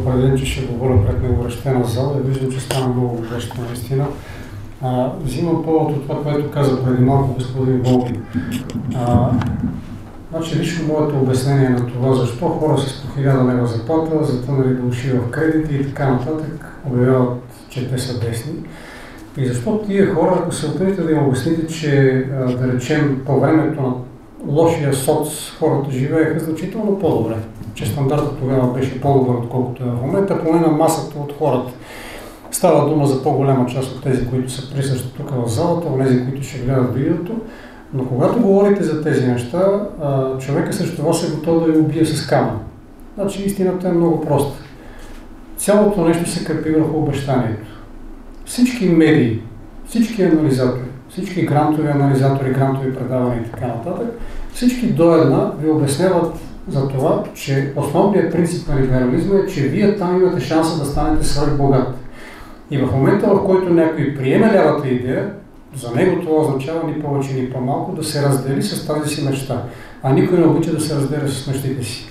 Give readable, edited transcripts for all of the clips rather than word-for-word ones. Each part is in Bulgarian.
предупреден, че ще говоря пред неговръщена зала и виждам, че стана много грешно наистина. Взимам повод от това, което каза преди малко господин Волгин. Значи лично моето обяснение на това, защо хора с по 1000 лева заплата, за да уши в кредити и така нататък, обявяват, че те са десни. И защо тия хора, ако се опитате да им обясните, че да речем по времето на лошия соц хората живееха значително по-добре, че стандартът тогава беше по-добър, отколкото е в момента, поне на масата от хората. Става дума за по-голяма част от тези, които са присъщи тук в залата, от тези, които ще гледат видеото. Но когато говорите за тези неща, човека срещу вас е готов да ви убие с камък. Значи истината е много проста. Цялото нещо се крепи върху обещанието. Всички медии, всички анализатори, всички грантови анализатори, грантови предавания и така нататък, всички до една ви обясняват за това, че основният принцип на либерализма е, че вие там имате шанса да станете свръхбогат. И в момента, в който някой приеме лявата идея, за него това означава ни повече, ни по-малко да се раздели с тази си мечта. А никой не обича да се разделя с мечтите си.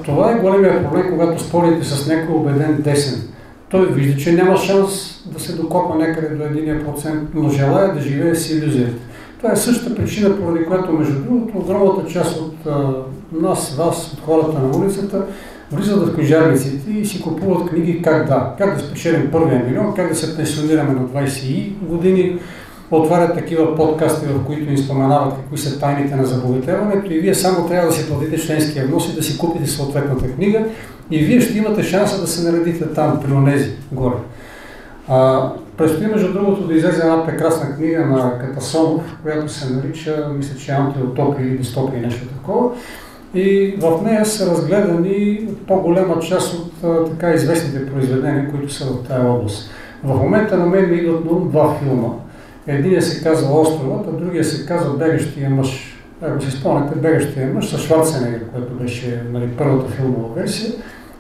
Това е големият проблем, когато спорите с някой убеден десен. Той вижда, че няма шанс да се докопа някъде до 1%, но желая да живее с илюзията. Това е същата причина, поради която, между другото, огромната част от нас, вас, от хората на улицата, влизат в книжарниците и си купуват книги как да спечелим първия милион, как да се пенсионираме на 20 години, отварят такива подкасти, в които им споменават какви са тайните на забогатяването и вие само трябва да си платите членския внос и да си купите съответната книга и вие ще имате шанса да се наредите там, при онези горе. Предстои, между другото, да излезе една прекрасна книга на Катасонов, която се нарича, мисля, че антиутопия или дистопия, нещо такова. И в нея са разгледани по-голяма част от така известните произведения, които са в тази област. В момента на мен ми идват два филма. Единият се казва Островът, а другия се казва Бегащия мъж. Ако си спомняте, Бегащия мъж с Шварценегер, което беше първата филмова версия.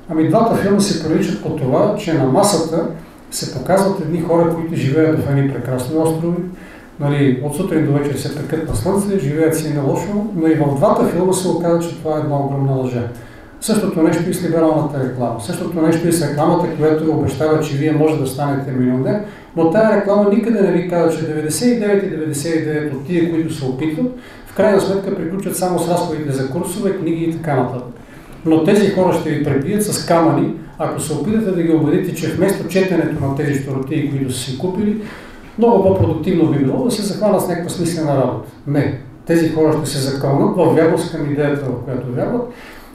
Ами двата филма се приличат по това, че на масата се показват едни хора, които живеят в едни прекрасни острови. От сутрин до вечер се пекат на слънце, живеят си нелошо, но и в двата филма се оказа, че това е една огромна лъжа. Същото нещо и с либералната реклама. Същото нещо и с рекламата, която ви обещава, че вие може да станете милионер, но тази реклама никъде не ви казва, че 99,99 от тия, които се опитват, в крайна сметка приключат само с разходите за курсове, книги и така нататък. Но тези хора ще ви пребият с камъни, ако се опитате да ги убедите, че вместо четенето на тези щуротии, които са си купили, много по-продуктивно би било да се захванат с някаква смислена работа. Не. Тези хора ще се закълнат в вярност към идеята, в която вярват.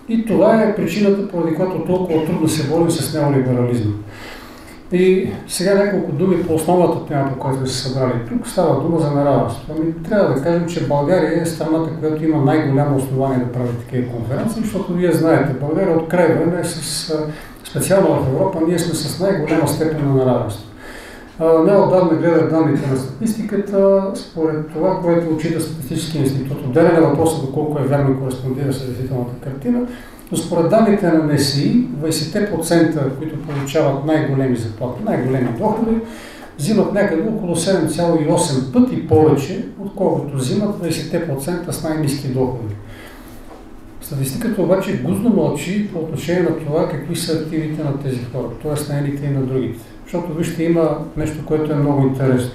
И това е причината, поради която толкова трудно се борим с неолиберализма. И сега няколко думи по основната тема, по която се събрали тук. Става дума за неравенство. Трябва да кажем, че България е страната, която има най-голямо основание да прави такива конференции, защото вие знаете, България от край време специално в Европа, ние сме с най-голяма степен на неравенство. Неотдавна гледах данните на статистиката, според това, което отчита Статистическия институт. Отделен е въпросът доколко е вярно и кореспондира с действителната картина, но според данните на НСИ, 20%, които получават най-големи заплати, най-големи доходи, взимат някъде около 7,8 пъти повече, отколкото взимат 20% с най-ниски доходи. Статистиката обаче гузно мълчи по отношение на това какви са активите на тези хора, т.е. на едните и на другите. Защото вижте, има нещо, което е много интересно.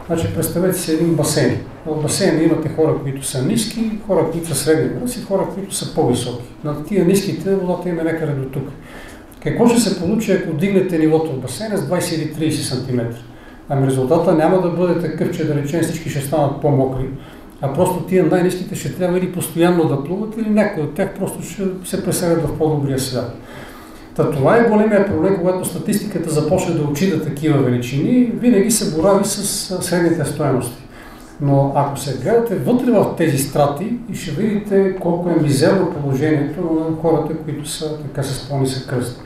Значи, представете си един басейн. В басейна имате хора, които са ниски, хора, които са средни ръст и хора, които са по-високи. На тия ниските водата има някъде до тук. Какво ще се получи, ако дигнете нивото от басейна с 20 или 30 см? Ами резултата няма да бъде такъв, че да речем всички ще станат по-мокри, а просто тия най-ниските ще трябва или постоянно да плуват, или някои от тях просто ще се преселят в по-добрия свят. Това е големия проблем, когато статистиката започне да отчита такива величини, винаги се борави с средните стойности. Но ако се гледате вътре в тези страти и ще видите колко е мизерно положението на хората, които са така с по-нисък кръст.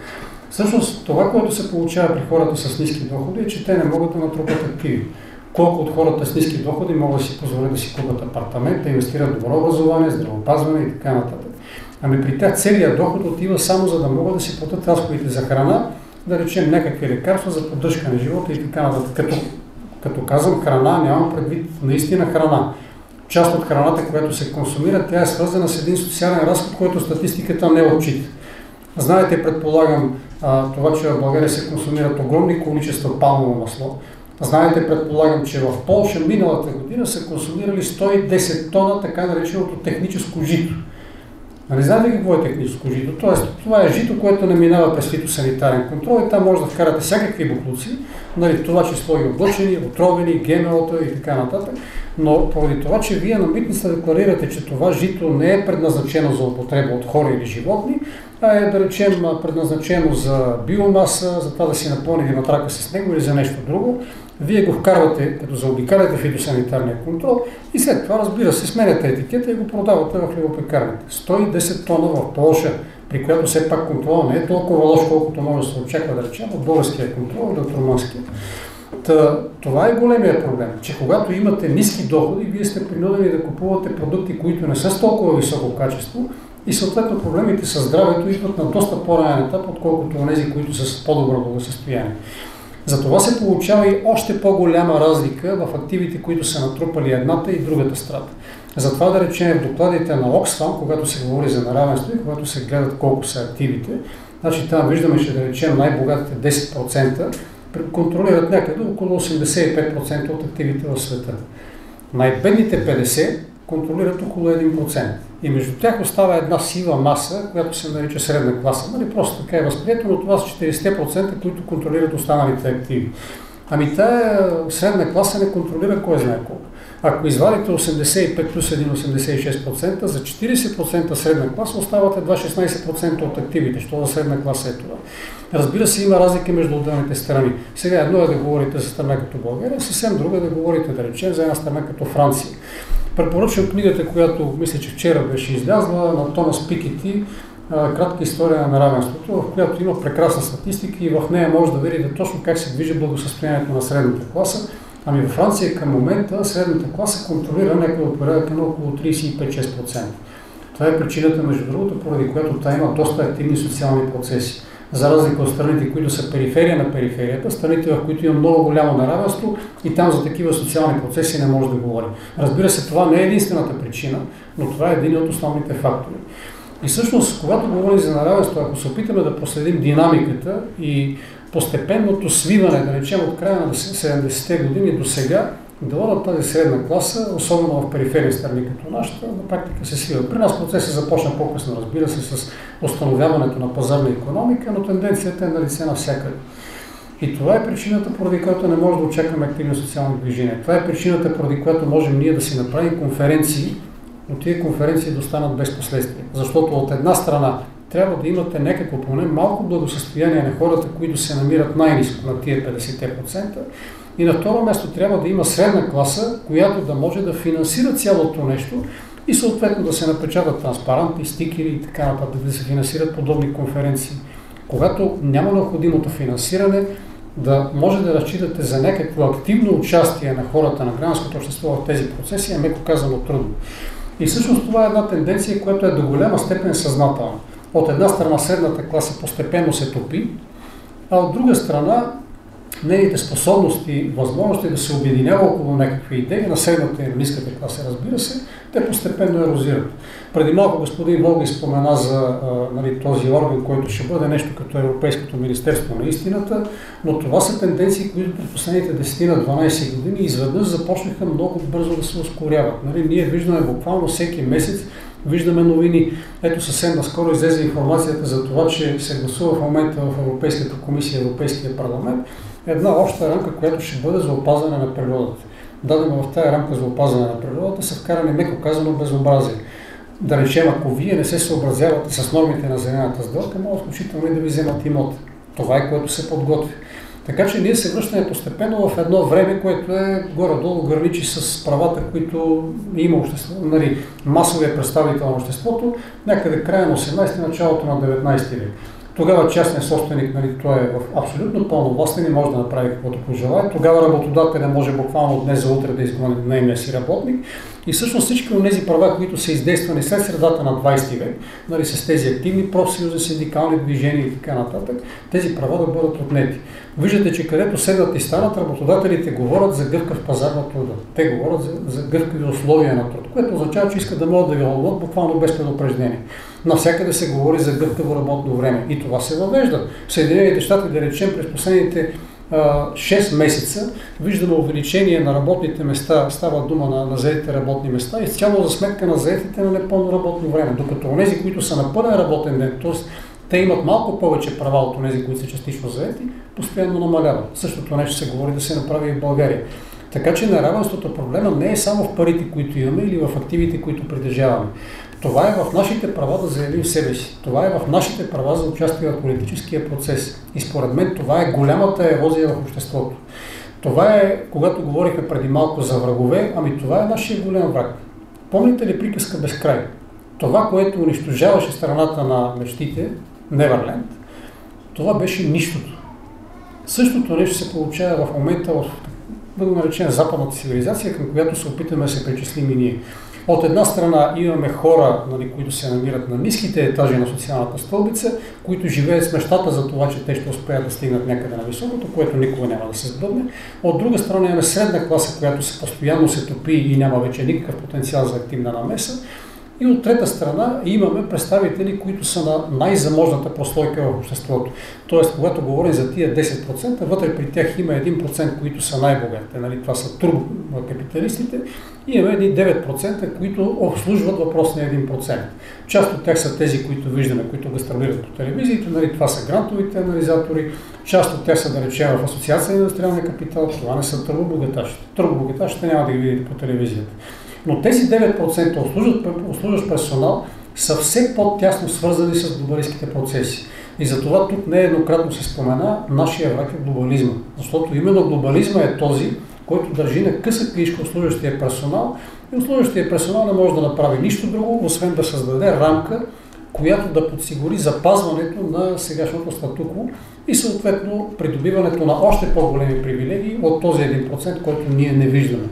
Всъщност това, което се получава при хората с ниски доходи е, че те не могат да натрупат активи. Колко от хората с ниски доходи могат да си позволят да си купат апартамент, да инвестират в добро образование, здравеопазване и така нататък. Ами при тях целият доход отива само за да могат да си платят разходите за храна, да речем някакви лекарства за поддръжка на живота и така нататък. Като казвам храна, нямам предвид наистина храна. Част от храната, която се консумира, тя е свързана с един социален разход, който статистиката не отчита. Знаете, предполагам, това, че в България се консумират огромни количества палмово масло. Знаете, предполагам, че в Полша миналата година са консумирали 110 тона така нареченото техническо жито. Нали знаете какво е техническо жито? Тоест, това е жито, което не минава през фитосанитарен контрол и там може да вкарате всякакви боклуци, нали, това число и облъчени, отровени, ГМО-та и така нататък. Но поради това, че вие на митница декларирате, че това жито не е предназначено за употреба от хора или животни, а е, да речем, предназначено за биомаса, за това да си напълни матрака с него или за нещо друго, вие го вкарвате, като заобикаляте фитосанитарния контрол и след това, разбира се, сменяте етикета и го продавате в хлебопекарните. 110 тона в Полша, при която все пак контрол не е толкова лош, колкото може да се очаква, да речем, от българския контрол или от румънския. Това е големия проблем, че когато имате ниски доходи, вие сте принудени да купувате продукти, които не са с толкова високо качество и съответно проблемите със здравето идват на доста по-ранен етап, отколкото онези, които са с по-добро благосъстояние. Затова се получава и още по-голяма разлика в активите, които са натрупали едната и другата страна. Затова, да речем, в докладите на Оксфам, когато се говори за неравенство и когато се гледат колко са активите, значи там виждаме, че да речем най-богатите 10% контролират някъде около 85% от активите в света. Най-бедните 50% контролират около 1%. И между тях остава една сива маса, която се нарича средна класа. Нали, просто така е възприето, но това са 40%, които контролират останалите активи. Ами тая средна класа не контролира кой знае колко. Ако извадите 85 плюс 1, 86%, за 40% средна класа остават едва 16% от активите. Що за средна класа е това? Разбира се, има разлики между отделните страни. Сега едно е да говорите за страна като България, съвсем друго е да говорите, да речем, за една страна като Франция. Препоръчвам книгата, която мисля, че вчера беше излязла, на Томас Пикети, кратка история на неравенството, в която има прекрасна статистика и в нея може да видите точно как се движи благосъстоянието на средната класа. Ами във Франция към момента средната класа контролира някъде от порядъка на около 35-6%. Това е причината, между другото, поради която тя има доста активни социални процеси. За разлика от страните, които са периферия на периферията, страните, в които има много голямо неравенство и там за такива социални процеси не може да говорим. Разбира се, това не е единствената причина, но това е един от основните фактори. И всъщност, когато говорим за неравенство, ако се опитаме да проследим динамиката и постепенното свиване, да речем от края на 70-те години до сега, делът на тази средна класа, особено в периферни страни като нашата, на практика се свива. При нас процесът започна по-късно, разбира се, с установяването на пазарна икономика, но тенденцията е на лице навсякъде. И това е причината, поради която не може да очакваме активни социални движения. Това е причината, поради която можем ние да си направим конференции, но тия конференции да останат без последствия. Защото от една страна трябва да имате някакво поне малко благосъстояние на хората, които се намират най-ниско на тия 50%. И на второ място трябва да има средна класа, която да може да финансира цялото нещо и съответно да се напечатат транспаранти, стикери и така нататък, да се финансират подобни конференции. Когато няма необходимото финансиране, да може да разчитате за някакво активно участие на хората на гражданското общество в тези процеси, е меко казано трудно. И всъщност това е една тенденция, която е до голяма степен съзнателна. От една страна средната класа постепенно се топи, а от друга страна нейните способности и възможности да се обединява около някакви идеи на средната и на ниската класа, разбира се, те постепенно ерозират. Преди малко господин Волги спомена за този орган, който ще бъде нещо като Европейското министерство на истината, но това са тенденции, които през последните 10-12 години изведнъж започнаха много бързо да се ускоряват. Ние виждаме буквално всеки месец, виждаме новини. Ето съвсем наскоро излезе информацията за това, че се гласува в момента в Европейската комисия и Европейския парламент една обща рамка, която ще бъде за опазване на природата. Дадено в тази рамка за опазване на природата са вкарани, меко казано, безобразие. Да речем, ако вие не се съобразявате с нормите на зелената сделка, може включително и да ви вземат имот. Това е, което се подготви. Така че ние се връщаме постепенно в едно време, което е горе-долу граничи с правата, които има общество, масовия представител на обществото, някъде края на 18-ти, началото на 19-ти век. Тогава частният собственик, той е в абсолютно пълновластен и може да направи каквото пожелае. Тогава работодателя може буквално от днес за утре да изгони наемния си работник. И всъщност всички от тези права, които са издействани след средата на 20 век, с тези активни профсъюзи, синдикални движения и така нататък, тези права да бъдат отнети. Виждате, че където седнат и станат, работодателите говорят за гъвкав пазар на труда. Те говорят за гъвкави условия на труд, което означава, че искат да могат да ви уволнят буквално без предупреждение. Навсякъде се говори за гъвкаво работно време и това се въвежда. В Съединените щати, да речем, през последните 6 месеца виждаме увеличение на работните места, става дума на заетите работни места, изцяло за сметка на заетите на непълно работно време. Докато онези, които са на пълен работен ден, т.е. те имат малко повече права от онези, които са частично заети, постоянно намаляват. Същото нещо се говори да се направи и в България. Така че неравенството проблема не е само в парите, които имаме или в активите, които притежаваме. Това е в нашите права да заявим себе си. Това е в нашите права за участие в политическия процес. И според мен това е голямата ерозия в обществото. Това е, когато говорихме преди малко за врагове, ами това е нашия голям враг. Помните ли приказка Безкрай? Това, което унищожаваше страната на мечтите, Неверленд, това беше нищото. Същото нещо се получава в момента в, да го наречем, западната цивилизация, към която се опитаме да се причислим и ние. От една страна имаме хора, нали, които се намират на ниските етажи на социалната стълбица, които живеят с мечтата за това, че те ще успеят да стигнат някъде на високото, което никога няма да се сбъдне. От друга страна имаме средна класа, която постоянно се топи и няма вече никакъв потенциал за активна намеса. И от трета страна имаме представители, които са на най-заможната прослойка в обществото. Тоест, когато говорим за тия 10%, вътре при тях има 1%, които са най-богатите. Нали? Това са турбокапиталистите. И имаме 9%, които обслужват въпросния 1%. Част от тях са тези, които виждаме, които гастролират по телевизиите. Нали? Това са грантовите анализатори. Част от тях са, да речем, в Асоциация на индустриалния капитал. Това не са турбобогаташите. Турбобогаташите няма да ги видите по телевизията. Но тези 9% обслужващ персонал са все по-тясно свързани с глобалистските процеси. И затова тук нееднократно се спомена нашия враг е глобализма. Защото именно глобализма е този, който държи на къса клишка обслужващия персонал. И обслужващия персонал не може да направи нищо друго, освен да създаде рамка, която да подсигури запазването на сегашното статукво и съответно придобиването на още по-големи привилегии от този 1%, който ние не виждаме.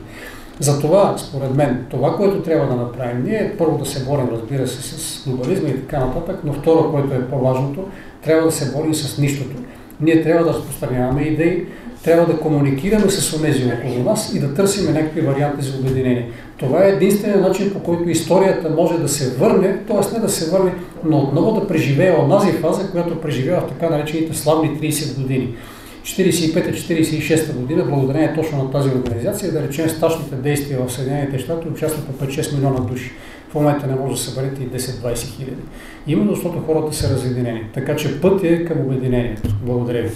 Затова, според мен, това, което трябва да направим, ние е първо да се борим, разбира се, с глобализма и така нататък, но второ, което е по-важното, трябва да се борим с нищото. Ние трябва да разпространяваме идеи, трябва да комуникираме с онези около нас и да търсим някакви варианти за обединение. Това е единственият начин, по който историята може да се върне, т.е. не да се върне, но отново да преживее онази фаза, която преживява в така наречените славни 30 години. 45-46 година, благодарение точно на тази организация, да речем стачните действия в Съединените щати участват по 5-6 милиона души. В момента не може да съберете и 10-20 хиляди. Именно защото хората са разединени. Така че път е към обединението. Благодаря ви.